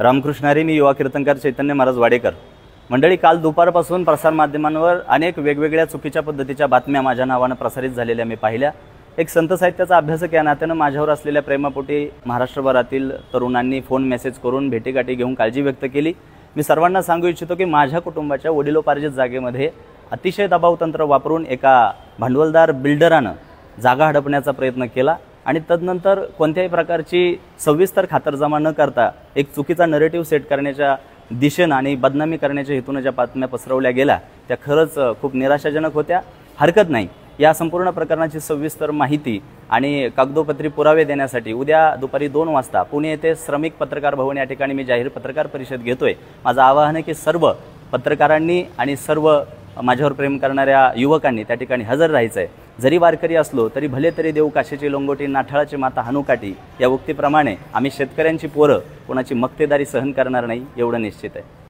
रामकृष्ण हरी. मी युवा कीर्तनकार चैतन्य महाराज वाडेकर. मंडळी, काल दुपारपासून प्रसारमाध्यमांवर अनेक वेगवेगळ्या चुकीच्या पद्धतीच्या बातम्या माझ्या नावानं प्रसारित झालेल्या मी पाहिल्या. एक संत साहित्याचा अभ्यासक या नात्यानं माझ्यावर असलेल्या प्रेमापोटी महाराष्ट्रभरातील तरुणांनी फोन मेसेज करून भेटीगाठी घेऊन काळजी व्यक्त केली. मी सर्वांना सांगू इच्छितो की माझ्या कुटुंबाच्या वडिलोपार्जित जागेमध्ये अतिशय दबावतंत्र वापरून एका भांडवलदार बिल्डरानं जागा हडपण्याचा प्रयत्न केला आणि तदनंतर कोणत्याही प्रकारची सविस्तर खातरजमा न करता एक चुकीचा नरेटिव्ह सेट करण्याच्या दिशेनं आणि बदनामी करण्याच्या हेतूनं ज्या बातम्या पसरवल्या गेल्या त्या खरंच खूप निराशाजनक होत्या. हरकत नाही, या संपूर्ण प्रकरणाची सविस्तर माहिती आणि कागदोपत्री पुरावे देण्यासाठी उद्या दुपारी 2 वाजता पुणे येथे श्रमिक पत्रकार भवन या ठिकाणी मी जाहीर पत्रकार परिषद घेतोय. माझं आवाहन आहे की सर्व पत्रकारांनी आणि सर्व माझ्यावर प्रेम करणाऱ्या युवकांनी त्या ठिकाणी हजर राहायचं आहे. जरी वारकरी असलो तरी भले तरी देऊ काशीची लोंगोटी, नाठाळाची माता हनुकाठी या उक्तीप्रमाणे आम्ही शेतकऱ्यांची पोरं कोणाची मक्तेदारी सहन करणार नाही, एवढं निश्चित आहे.